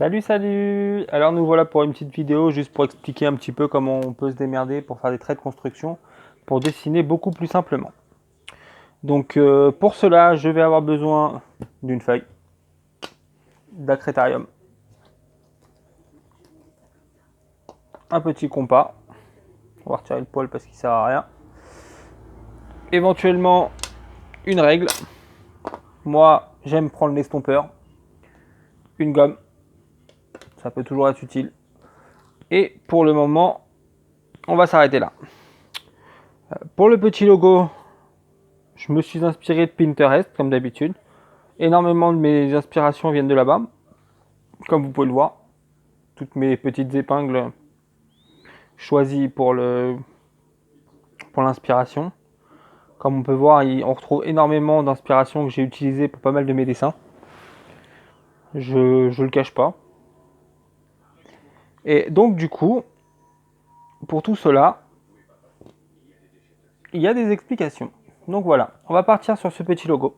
Salut, salut! Alors nous voilà pour une petite vidéo juste pour expliquer un petit peu comment on peut se démerder pour faire des traits de construction pour dessiner beaucoup plus simplement. Donc pour cela, je vais avoir besoin d'une feuille, d'acrétarium, un petit compas, on va retirer le poil parce qu'il sert à rien, éventuellement une règle, moi j'aime prendre l'estompeur, une gomme, ça peut toujours être utile, et pour le moment, on va s'arrêter là. Pour le petit logo, je me suis inspiré de Pinterest comme d'habitude. Énormément de mes inspirations viennent de là-bas, comme vous pouvez le voir. Toutes mes petites épingles choisies pour l'inspiration. Comme on peut voir, on retrouve énormément d'inspirations que j'ai utilisées pour pas mal de mes dessins. Je le cache pas. Et donc du coup, pour tout cela, il y a des explications. Donc voilà, on va partir sur ce petit logo.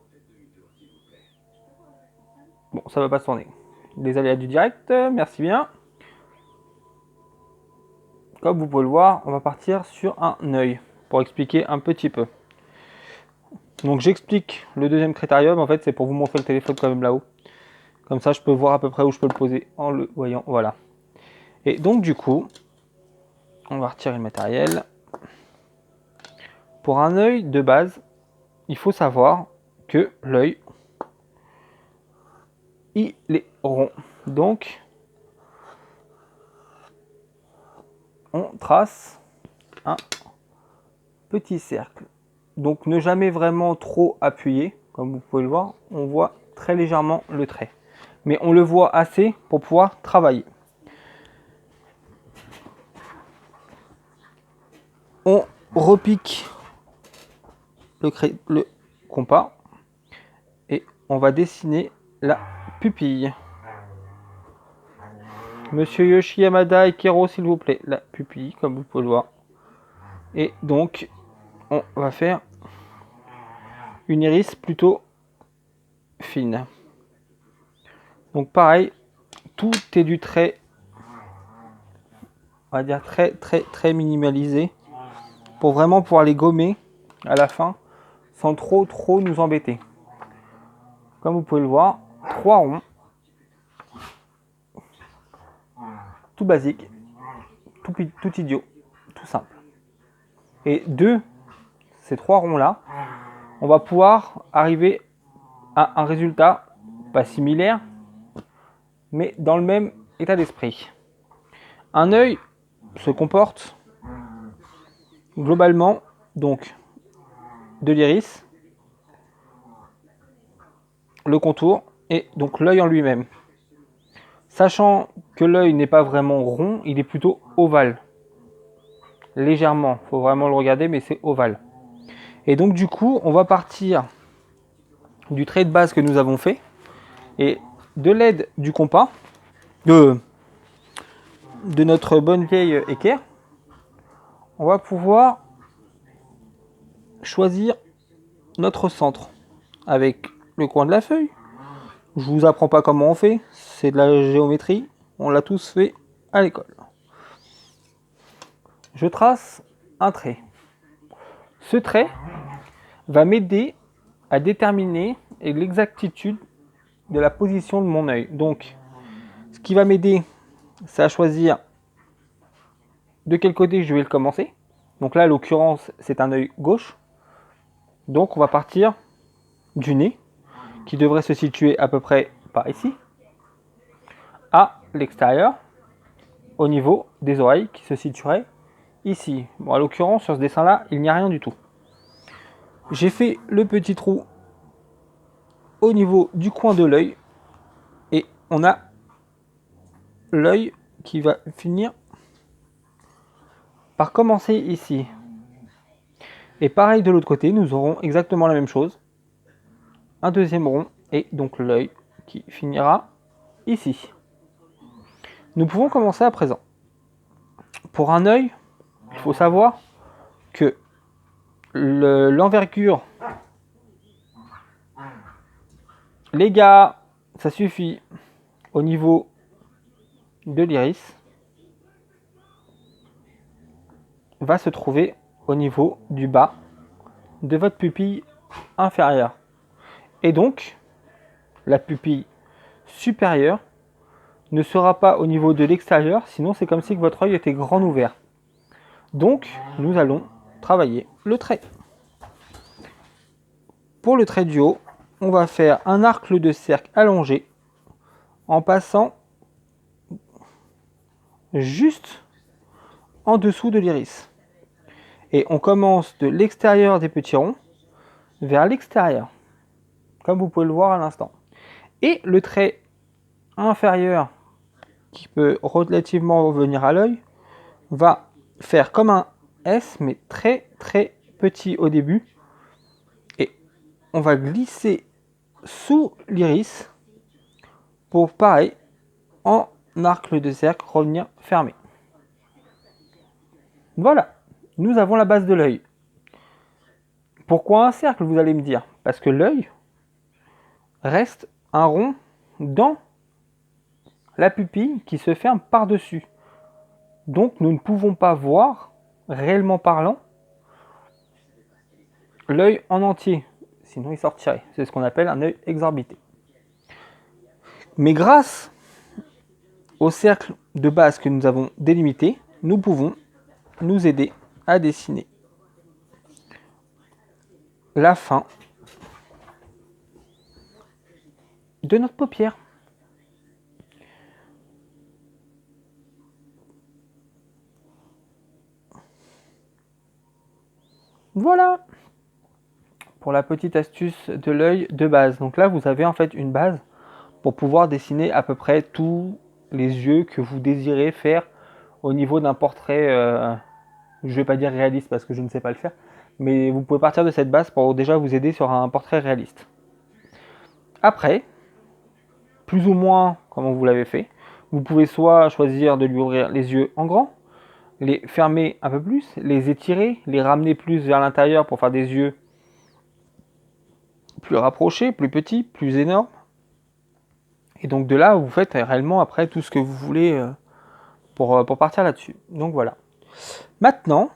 Bon, ça va pas se tourner. Les aléas du direct, merci bien. Comme vous pouvez le voir, on va partir sur un œil pour expliquer un petit peu. Donc j'explique le deuxième critérium, en fait c'est pour vous montrer le téléphone quand même là-haut. Comme ça je peux voir à peu près où je peux le poser en le voyant, voilà. Et donc du coup, on va retirer le matériel. Pour un œil de base, il faut savoir que l'œil, il est rond. Donc on trace un petit cercle. Donc ne jamais vraiment trop appuyer, comme vous pouvez le voir, on voit très légèrement le trait. Mais on le voit assez pour pouvoir travailler. On repique le compas et on va dessiner la pupille. Monsieur Yoshi Yamada et Kero, s'il vous plaît, la pupille, comme vous pouvez le voir. Et donc, on va faire une iris plutôt fine. Donc pareil, tout est du trait, on va dire très minimalisé, pour vraiment pouvoir les gommer à la fin, sans trop nous embêter. Comme vous pouvez le voir, 3 ronds, tout basique, tout idiot, tout simple. Et ces 3 ronds là, on va pouvoir arriver à un résultat pas similaire, mais dans le même état d'esprit. Un œil se comporte globalement donc de l'iris, le contour et donc l'œil en lui-même. Sachant que l'œil n'est pas vraiment rond, il est plutôt ovale. Légèrement, il faut vraiment le regarder, mais c'est ovale. Et donc du coup, on va partir du trait de base que nous avons fait et de l'aide du compas, de notre bonne vieille équerre, on va pouvoir choisir notre centre avec le coin de la feuille. Je vous apprends pas comment on fait, c'est de la géométrie, on l'a tous fait à l'école. Je trace un trait. Ce trait va m'aider à déterminer l'exactitude de la position de mon œil. Donc, ce qui va m'aider, c'est à choisir de quel côté je vais le commencer. Donc là, à l'occurrence, c'est un œil gauche. Donc, on va partir du nez, qui devrait se situer à peu près par ici, à l'extérieur, au niveau des oreilles, qui se situeraient ici. Bon, à l'occurrence, sur ce dessin-là, il n'y a rien du tout. J'ai fait le petit trou au niveau du coin de l'œil, et on a l'œil qui va finir par commencer ici. Et pareil de l'autre côté, nous aurons exactement la même chose. Un deuxième rond et donc l'œil qui finira ici. Nous pouvons commencer à présent. Pour un œil, il faut savoir que l'envergure, les gars, ça suffit au niveau de l'iris va se trouver au niveau du bas de votre pupille inférieure. Et donc, la pupille supérieure ne sera pas au niveau de l'extérieur, sinon c'est comme si votre œil était grand ouvert. Donc, nous allons travailler le trait. Pour le trait du haut, on va faire un arc de cercle allongé en passant juste en dessous de l'iris. Et on commence de l'extérieur des petits ronds vers l'extérieur, comme vous pouvez le voir à l'instant. Et le trait inférieur, qui peut relativement revenir à l'œil, va faire comme un S, mais très très petit au début. Et on va glisser sous l'iris pour, pareil, en arc de cercle, revenir fermé. Voilà, nous avons la base de l'œil. Pourquoi un cercle, vous allez me dire? Parce que l'œil reste un rond dans la pupille qui se ferme par-dessus. Donc nous ne pouvons pas voir, réellement parlant, l'œil en entier. Sinon il sortirait. C'est ce qu'on appelle un œil exorbité. Mais grâce au cercle de base que nous avons délimité, nous pouvons nous aider à dessiner la fin de notre paupière. Voilà pour la petite astuce de l'œil de base. Donc là, vous avez en fait une base pour pouvoir dessiner à peu près tous les yeux que vous désirez faire au niveau d'un portrait, je ne vais pas dire réaliste parce que je ne sais pas le faire, mais vous pouvez partir de cette base pour déjà vous aider sur un portrait réaliste. Après, plus ou moins comme vous l'avez fait, vous pouvez soit choisir de lui ouvrir les yeux en grand, les fermer un peu plus, les étirer, les ramener plus vers l'intérieur pour faire des yeux plus rapprochés, plus petits, plus énormes. Et donc de là, vous faites réellement après tout ce que vous voulez pour partir là-dessus. Donc voilà. Maintenant,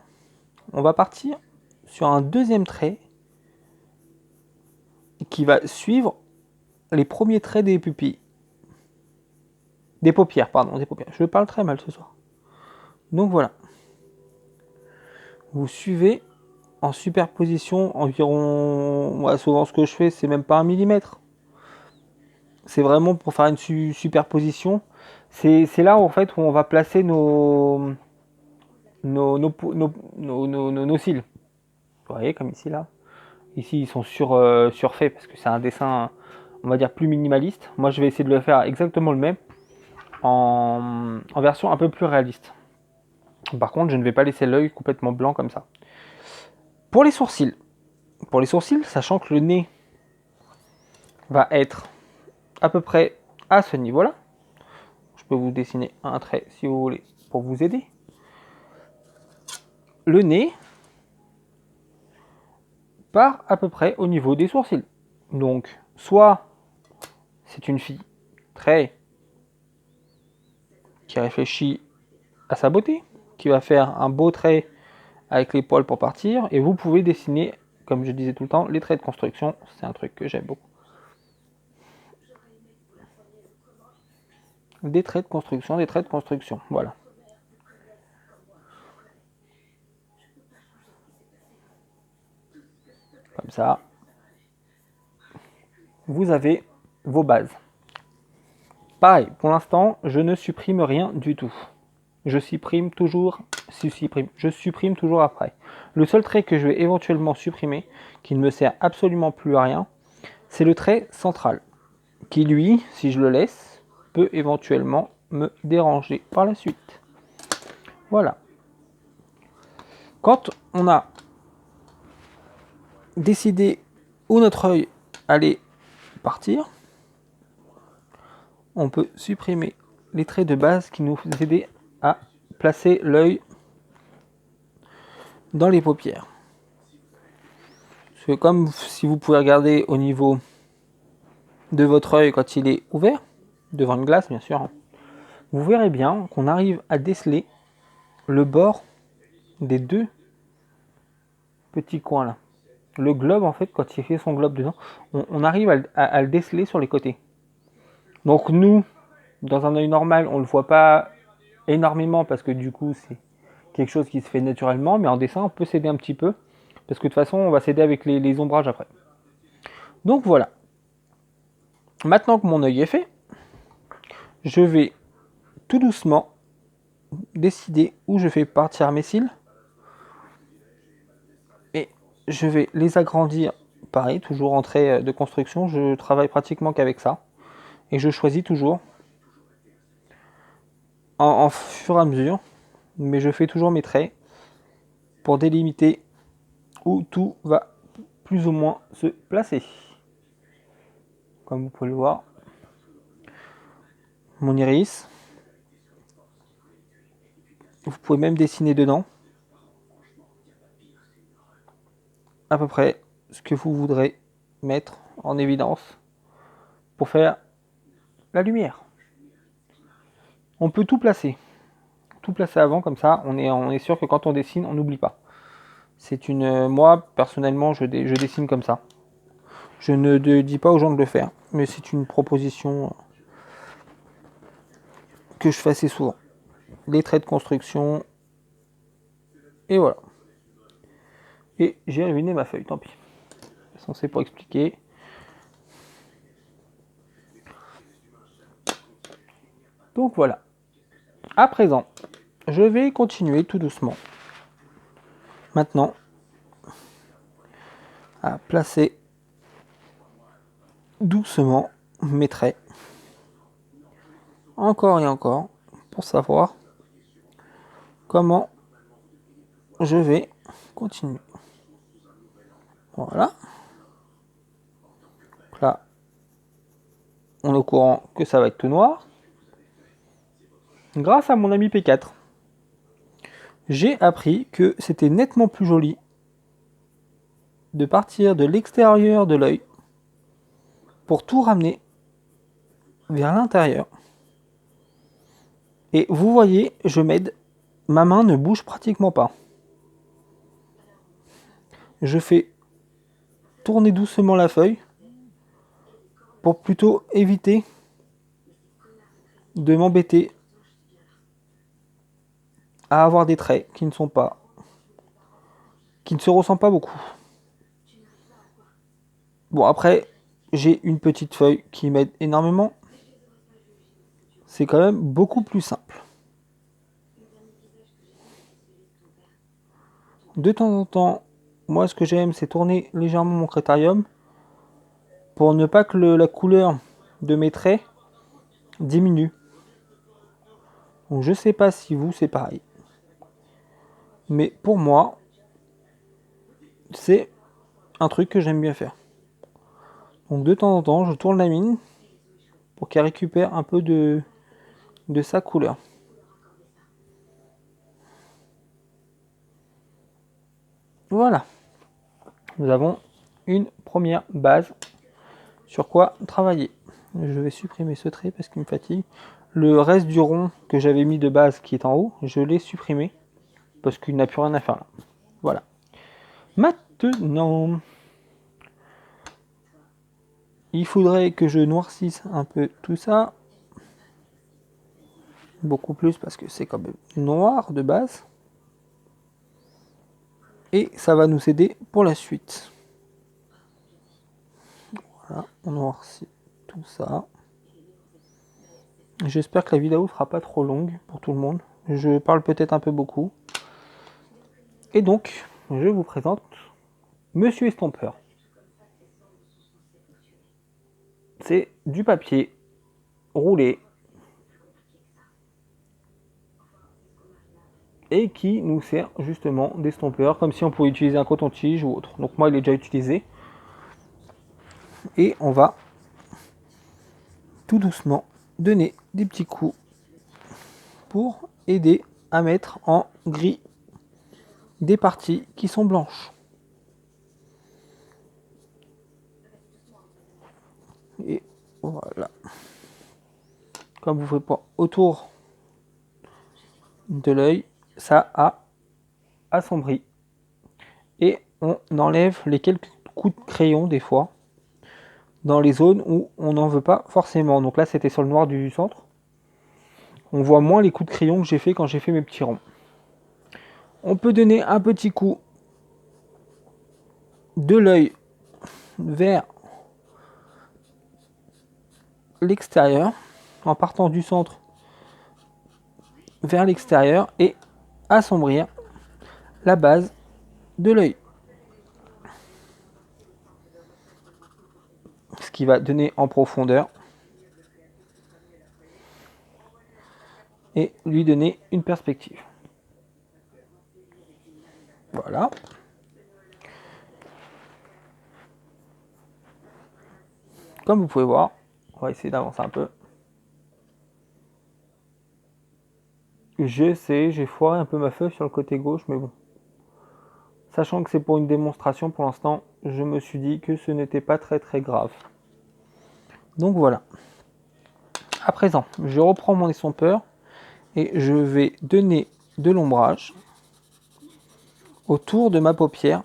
on va partir sur un deuxième trait qui va suivre les premiers traits des pupilles. Des paupières, pardon, des paupières. Je parle très mal ce soir. Donc voilà. Vous suivez en superposition environ... Moi, souvent ce que je fais, c'est même pas 1 millimètre. C'est vraiment pour faire une superposition. C'est là en fait où on va placer nos cils. Vous voyez, comme ici, là. Ici, ils sont surfaits parce que c'est un dessin, on va dire, plus minimaliste. Moi, je vais essayer de le faire exactement le même en version un peu plus réaliste. Par contre, je ne vais pas laisser l'œil complètement blanc comme ça. Pour les sourcils, sachant que le nez va être à peu près à ce niveau-là, je peux vous dessiner un trait si vous voulez pour vous aider. Le nez part à peu près au niveau des sourcils. Donc, soit c'est une fille qui réfléchit à sa beauté, qui va faire un beau trait avec les poils pour partir, et vous pouvez dessiner, comme je disais tout le temps, les traits de construction, c'est un truc que j'aime beaucoup. Des traits de construction, voilà. Comme ça, vous avez vos bases. Pareil, pour l'instant, je ne supprime rien du tout. Je supprime toujours après. Le seul trait que je vais éventuellement supprimer, qui ne me sert absolument plus à rien, c'est le trait central, qui lui, si je le laisse, peut éventuellement me déranger par la suite. Voilà. Quand on a décidé où notre œil allait partir, on peut supprimer les traits de base qui nous aidaient à placer l'œil dans les paupières. Parce que comme si vous pouvez regarder au niveau de votre œil quand il est ouvert, devant une glace bien sûr, vous verrez bien qu'on arrive à déceler le bord des deux petits coins là. Le globe, en fait, quand il fait son globe dedans, on arrive à le déceler sur les côtés. Donc nous, dans un œil normal, on ne le voit pas énormément parce que du coup, c'est quelque chose qui se fait naturellement, mais en dessin, on peut s'aider un petit peu parce que de toute façon, on va s'aider avec les ombrages après. Donc voilà. Maintenant que mon œil est fait, je vais tout doucement décider où je fais partir mes cils et je vais les agrandir. Pareil, toujours en trait de construction, je travaille pratiquement qu'avec ça et je choisis toujours en fur et à mesure, mais je fais toujours mes traits pour délimiter où tout va plus ou moins se placer. Comme vous pouvez le voir, mon iris, vous pouvez même dessiner dedans à peu près ce que vous voudrez mettre en évidence pour faire la lumière. On peut tout placer avant, comme ça on est sûr que quand on dessine, on n'oublie pas. C'est moi personnellement je dessine comme ça. Je ne dis pas aux gens de le faire, mais c'est une proposition que je fais assez souvent. Les traits de construction, et voilà. Et j'ai ruiné ma feuille, tant pis. C'est censé pour expliquer. Donc voilà. À présent, je vais continuer tout doucement. Maintenant, à placer doucement mes traits. Encore et encore, pour savoir comment je vais continuer. Voilà. Donc là, on est au courant que ça va être tout noir. Grâce à mon ami P4, j'ai appris que c'était nettement plus joli de partir de l'extérieur de l'œil pour tout ramener vers l'intérieur. Et vous voyez, je m'aide, ma main ne bouge pratiquement pas. Je fais tourner doucement la feuille pour plutôt éviter de m'embêter à avoir des traits qui ne se ressemblent pas beaucoup. Bon, après, j'ai une petite feuille qui m'aide énormément. C'est quand même beaucoup plus simple. De temps en temps, moi ce que j'aime, c'est tourner légèrement mon critérium pour ne pas que la couleur de mes traits diminue. Donc je sais pas si vous c'est pareil. Mais pour moi, c'est un truc que j'aime bien faire. Donc de temps en temps, je tourne la mine pour qu'elle récupère un peu de sa couleur. Voilà. Nous avons une première base sur quoi travailler. Je vais supprimer ce trait parce qu'il me fatigue. Le reste du rond que j'avais mis de base qui est en haut, je l'ai supprimé parce qu'il n'a plus rien à faire là. Voilà. Maintenant, il faudrait que je noircisse un peu tout ça. Beaucoup plus parce que c'est quand même noir de base. Et ça va nous aider pour la suite. Voilà, on noircit tout ça. J'espère que la vidéo ne sera pas trop longue pour tout le monde. Je parle peut-être un peu beaucoup. Et donc, je vous présente Monsieur Estompeur. C'est du papier roulé et qui nous sert justement d'estompeur, comme si on pouvait utiliser un coton-tige ou autre. Donc moi, il est déjà utilisé. Et on va tout doucement donner des petits coups pour aider à mettre en gris des parties qui sont blanches. Et voilà. Comme vous ne faites pas autour de l'œil, ça a assombri. Et on enlève les quelques coups de crayon des fois dans les zones où on n'en veut pas forcément. Donc là c'était sur le noir du centre. On voit moins les coups de crayon que j'ai fait quand j'ai fait mes petits ronds. On peut donner un petit coup de l'œil vers l'extérieur en partant du centre vers l'extérieur et assombrir la base de l'œil. Ce qui va donner en profondeur et lui donner une perspective. Voilà. Comme vous pouvez voir, on va essayer d'avancer un peu. Je sais, j'ai foiré un peu ma feuille sur le côté gauche, mais bon. Sachant que c'est pour une démonstration pour l'instant, je me suis dit que ce n'était pas très grave. Donc voilà. À présent, je reprends mon estompeur et je vais donner de l'ombrage autour de ma paupière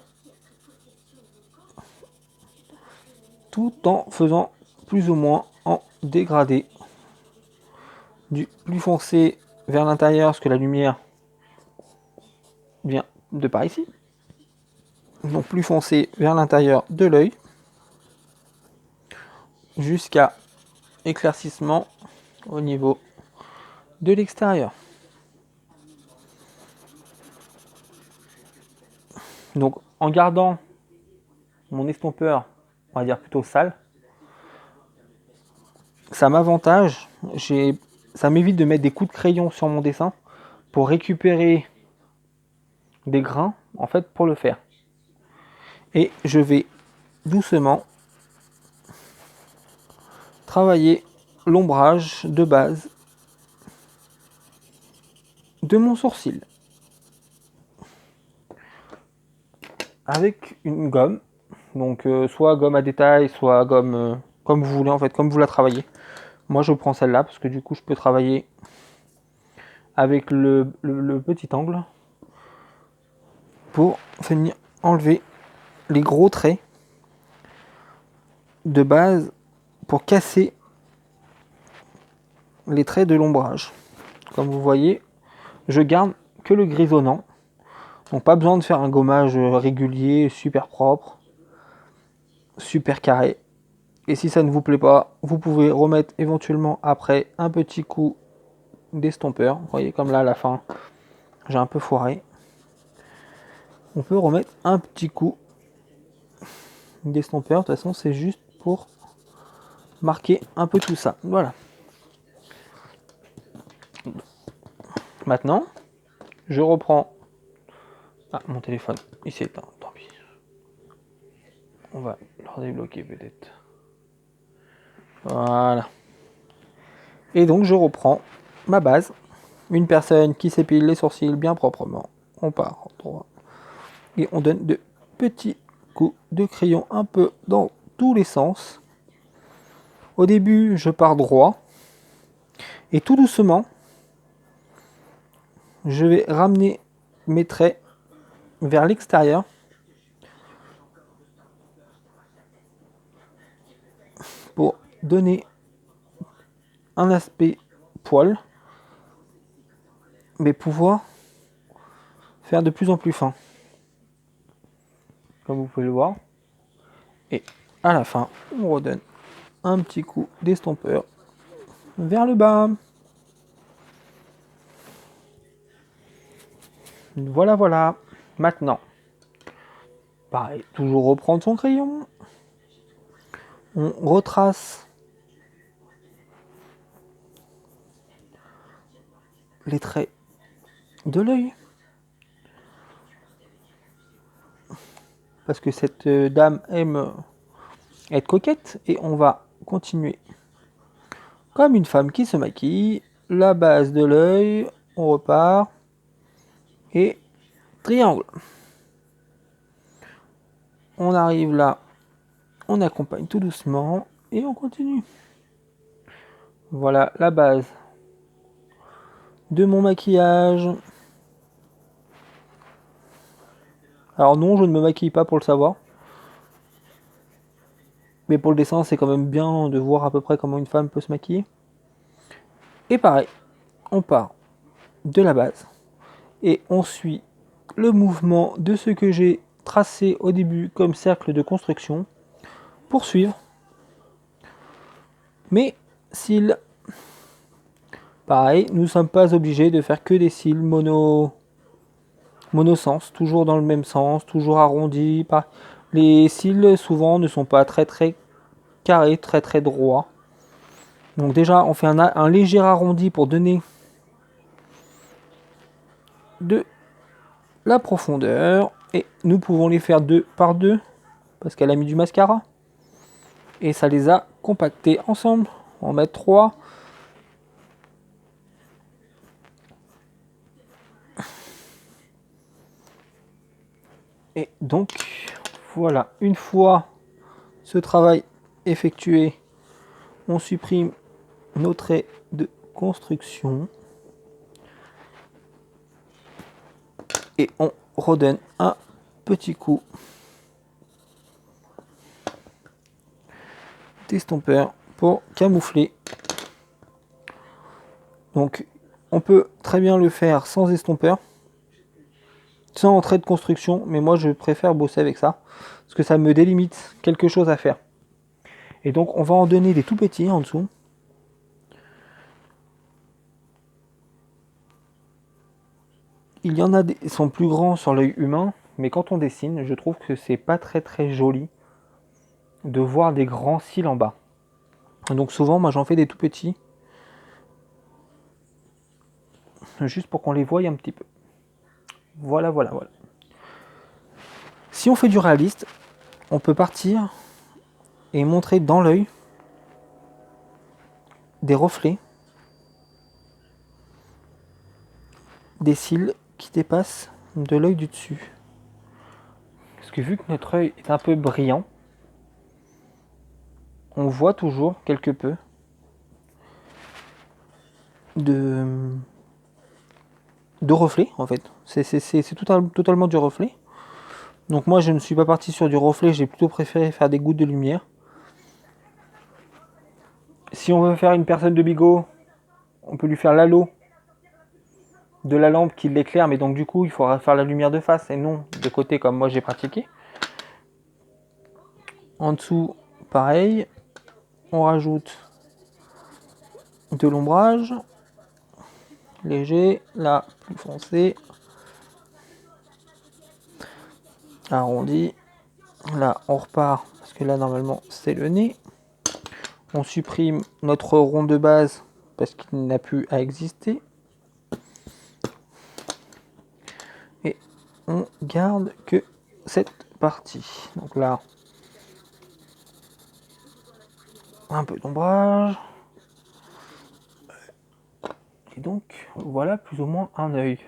tout en faisant plus ou moins en dégradé. Du plus foncé vers l'intérieur parce que la lumière vient de par ici. Donc plus foncé vers l'intérieur de l'œil jusqu'à éclaircissement au niveau de l'extérieur. Donc en gardant mon estompeur, on va dire plutôt sale, ça m'avantage, ça m'évite de mettre des coups de crayon sur mon dessin pour récupérer des grains en fait pour le faire. Et je vais doucement travailler l'ombrage de base de mon sourcil avec une gomme, donc soit gomme à détail, soit gomme comme vous voulez en fait, comme vous la travaillez. Moi je prends celle-là parce que du coup je peux travailler avec le petit angle pour venir enlever les gros traits de base pour casser les traits de l'ombrage. Comme vous voyez, je garde que le grisonnant. Donc pas besoin de faire un gommage régulier, super propre, super carré. Et si ça ne vous plaît pas, vous pouvez remettre éventuellement après un petit coup d'estompeur. Vous voyez comme là à la fin, j'ai un peu foiré. On peut remettre un petit coup d'estompeur. De toute façon, c'est juste pour marquer un peu tout ça. Voilà. Maintenant, je reprends. Ah, mon téléphone, il s'est éteint, tant pis. On va le redébloquer peut-être. Voilà. Et donc, je reprends ma base. Une personne qui s'épile les sourcils bien proprement. On part droit. Et on donne de petits coups de crayon un peu dans tous les sens. Au début, je pars droit. Et tout doucement, je vais ramener mes traits vers l'extérieur pour donner un aspect poil, mais pouvoir faire de plus en plus fin. Comme vous pouvez le voir. Et à la fin, on redonne un petit coup d'estompeur vers le bas. Voilà, voilà. Maintenant, pareil, toujours reprendre son crayon. On retrace les traits de l'œil. Parce que cette dame aime être coquette. Et on va continuer comme une femme qui se maquille. La base de l'œil, on repart. Et triangle. On arrive là, on accompagne tout doucement et on continue. Voilà la base de mon maquillage. Alors non, je ne me maquille pas pour le savoir. Mais pour le dessin, c'est quand même bien de voir à peu près comment une femme peut se maquiller. Et pareil, on part de la base et on suit le mouvement de ce que j'ai tracé au début comme cercle de construction pour suivre mes cils. Pareil, nous ne sommes pas obligés de faire que des cils monosens, toujours dans le même sens, toujours arrondis. Les cils souvent ne sont pas très carrés, très droits. Donc déjà, on fait un léger arrondi pour donner de la profondeur. Et nous pouvons les faire 2 par 2 parce qu'elle a mis du mascara. Et ça les a compactés ensemble. On va en mettre 3. Et donc, voilà, une fois ce travail effectué, on supprime nos traits de construction. Et on redonne un petit coup d'estompeur pour camoufler. Donc, on peut très bien le faire sans estompeur, sans trait de construction, mais moi je préfère bosser avec ça, parce que ça me délimite quelque chose à faire. Et donc, on va en donner des tout petits en dessous. Il y en a qui sont plus grands sur l'œil humain, mais quand on dessine, je trouve que c'est pas très joli de voir des grands cils en bas. Donc souvent, moi j'en fais des tout petits, juste pour qu'on les voie un petit peu. Voilà. Si on fait du réaliste, on peut partir et montrer dans l'œil des reflets, des cils qui dépassent de l'œil du dessus. Parce que vu que notre œil est un peu brillant, on voit toujours quelque peu de reflets en fait. C'est totalement du reflet. Donc moi je ne suis pas parti sur du reflet, j'ai plutôt préféré faire des gouttes de lumière. Si on veut faire une personne de bigot, on peut lui faire l'halo de la lampe qui l'éclaire, mais donc du coup il faudra faire la lumière de face et non de côté comme moi j'ai pratiqué. En dessous, pareil, on rajoute de l'ombrage, léger, là plus foncé, arrondi, là on repart, parce que là normalement c'est le nez, on supprime notre rond de base parce qu'il n'a plus à exister, et on garde que cette partie. Donc là, un peu d'ombrage. Et donc, voilà plus ou moins un œil.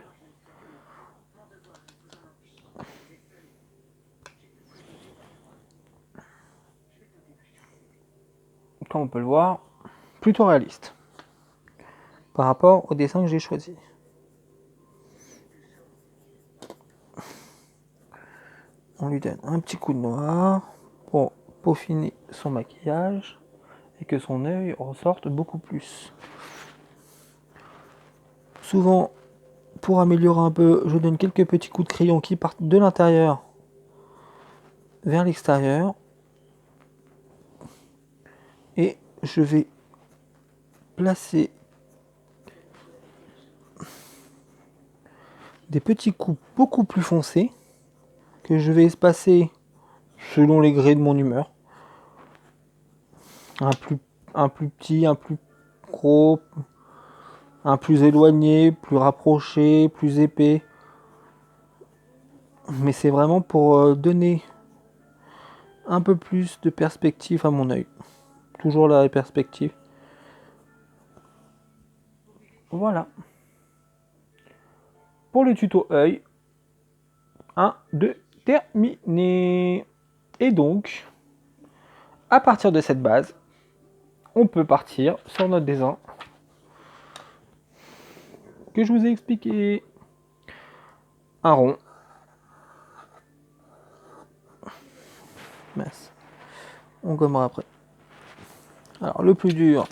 Comme on peut le voir, plutôt réaliste par rapport au dessin que j'ai choisi. On lui donne un petit coup de noir pour peaufiner son maquillage et que son œil ressorte beaucoup plus. Souvent, pour améliorer un peu, je donne quelques petits coups de crayon qui partent de l'intérieur vers l'extérieur. Et je vais placer des petits coups beaucoup plus foncés que je vais espacer selon les grés de mon humeur. Un plus petit, un plus gros, un plus éloigné, plus rapproché, plus épais. Mais c'est vraiment pour donner un peu plus de perspective à mon œil. Toujours la perspective. Voilà. Pour le tuto œil, 1, 2, terminé. Et donc, à partir de cette base, on peut partir sur notre dessin. que je vous ai expliqué. Un rond. Mince. On gommera après. Alors le plus dur,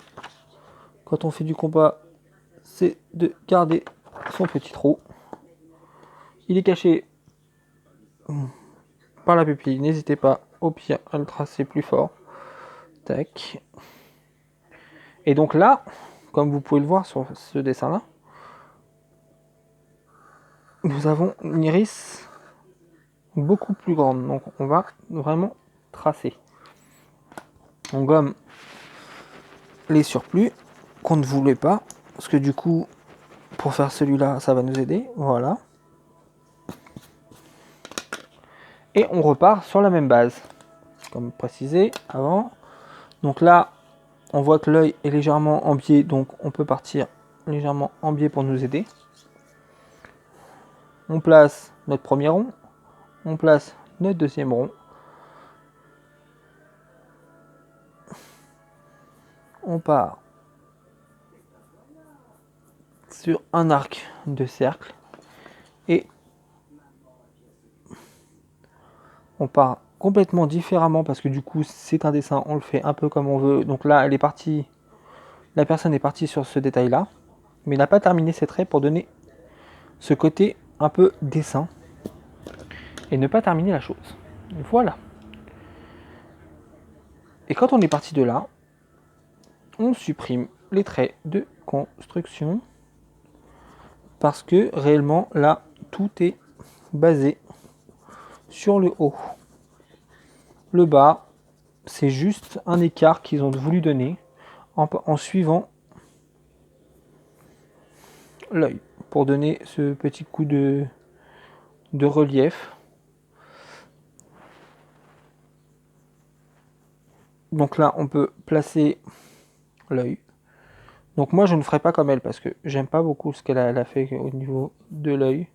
quand on fait du compas, c'est de garder son petit trou. Il est caché par la pupille. N'hésitez pas, au pire, à le tracer plus fort. Tac. Et donc là, comme vous pouvez le voir sur ce dessin-là, nous avons une iris beaucoup plus grande. Donc on va vraiment tracer. On gomme les surplus qu'on ne voulait pas. Parce que du coup, pour faire celui-là, ça va nous aider. Voilà. Et on repart sur la même base. Comme précisé avant. Donc là, on voit que l'œil est légèrement en biais. Donc on peut partir légèrement en biais pour nous aider. On place notre premier rond. On place notre deuxième rond. On part sur un arc de cercle et on part complètement différemment parce que du coup c'est un dessin, on le fait un peu comme on veut. Donc là elle est partie, la personne est partie sur ce détail là, mais n'a pas terminé ses traits pour donner ce côté un peu dessin et ne pas terminer la chose. Voilà. Et quand on est parti de là, on supprime les traits de construction parce que réellement là tout est basé sur le haut. Le bas, c'est juste un écart qu'ils ont voulu donner en suivant l'œil pour donner ce petit coup de relief. Donc là, on peut placer l'œil. Donc moi, je ne ferai pas comme elle parce que j'aime pas beaucoup ce qu'elle a fait au niveau de l'œil.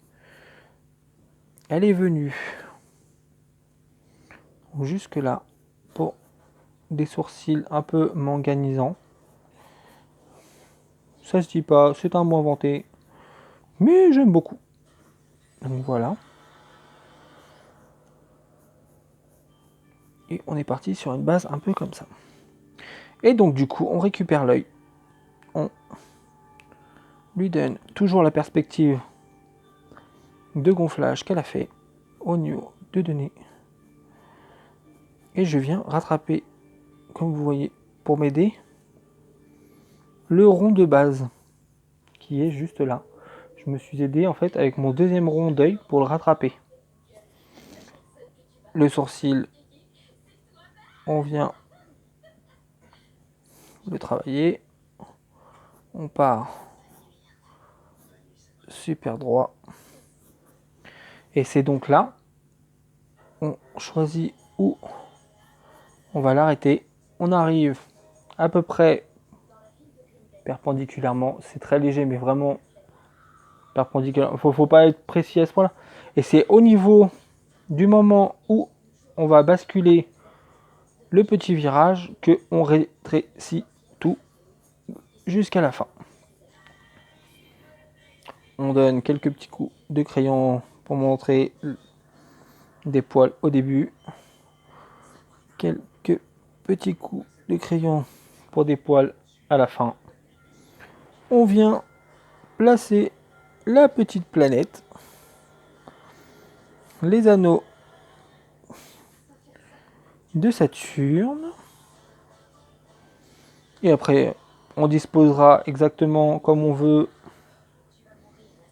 Elle est venue jusque là pour des sourcils un peu manganisants. Ça se dit pas, c'est un mot inventé, mais j'aime beaucoup. Donc voilà. Et on est parti sur une base un peu comme ça. Et donc du coup, on récupère l'œil. On lui donne toujours la perspective de gonflage qu'elle a fait au niveau de données. Et je viens rattraper, comme vous voyez, pour m'aider, le rond de base qui est juste là. Je me suis aidé en fait avec mon deuxième rond d'œil pour le rattraper. Le sourcil, on vient le travailler. On part super droit. Et c'est donc là, on choisit où on va l'arrêter. On arrive à peu près perpendiculairement. C'est très léger, mais vraiment perpendiculaire. Faut pas être précis à ce point-là. Et c'est au niveau du moment où on va basculer le petit virage que on rétrécit tout jusqu'à la fin. On donne quelques petits coups de crayon pour montrer des poils au début. Quelques petits coups de crayon pour des poils à la fin. On vient placer la petite planète, les anneaux de Saturne. Et après, on disposera exactement comme on veut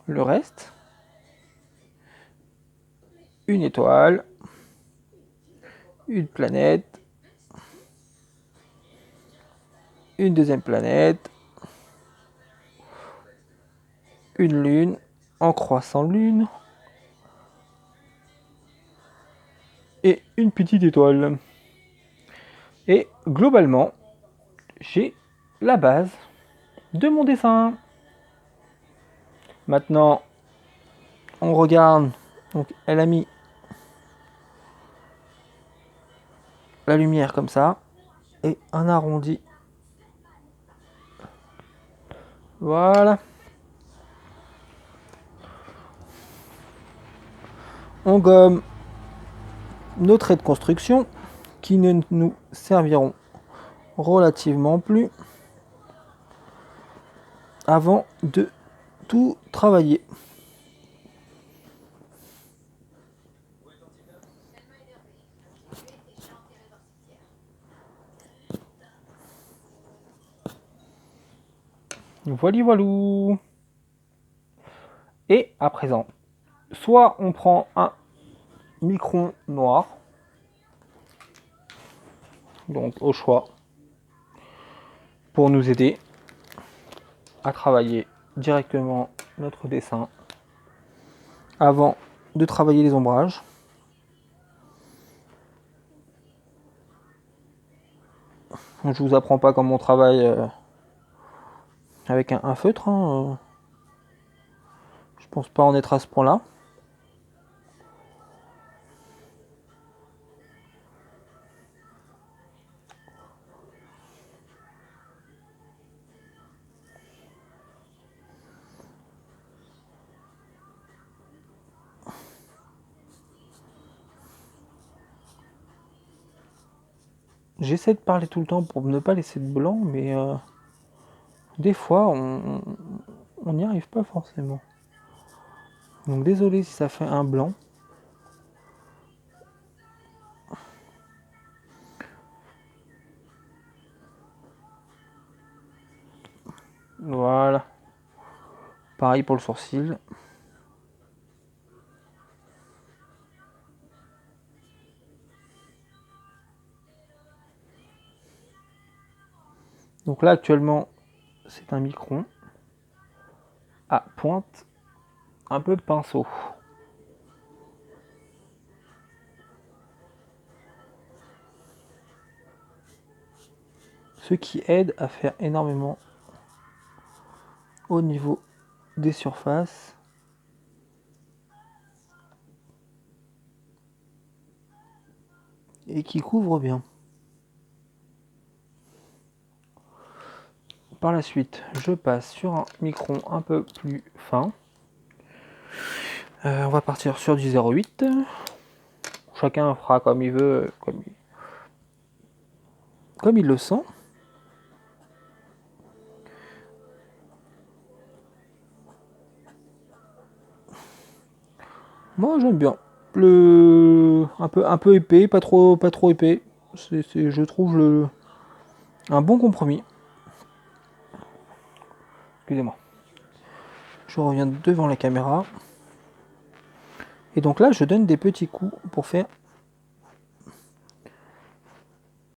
le reste. Une étoile, une planète, une deuxième planète, une lune en croissant lune et une petite étoile. Et globalement, j'ai la base de mon dessin. Maintenant, on regarde. Donc, elle a mis la lumière comme ça et un arrondi. Voilà. On gomme nos traits de construction qui ne nous serviront relativement plus avant de tout travailler. Voilà, voilou. Et à présent, soit on prend un micron noir, donc au choix, pour nous aider à travailler directement notre dessin avant de travailler les ombrages. Je vous apprends pas comment on travaille avec un feutre, hein. Je pense pas en être à ce point-là. J'essaie de parler tout le temps pour ne pas laisser de blanc, mais des fois on n'y arrive pas forcément. Donc désolé si ça fait un blanc. Voilà. Pareil pour le sourcil. Donc là actuellement c'est un micron à pointe un peu pinceau. Ce qui aide à faire énormément au niveau des surfaces. Et qui couvre bien. Par la suite, je passe sur un micron un peu plus fin. On va partir sur du 0,8. Chacun fera comme il veut, comme il le sent. Moi j'aime bien. Un peu épais, pas trop épais. Je trouve un bon compromis. Excusez-moi. Je reviens devant la caméra. Et donc là, je donne des petits coups pour faire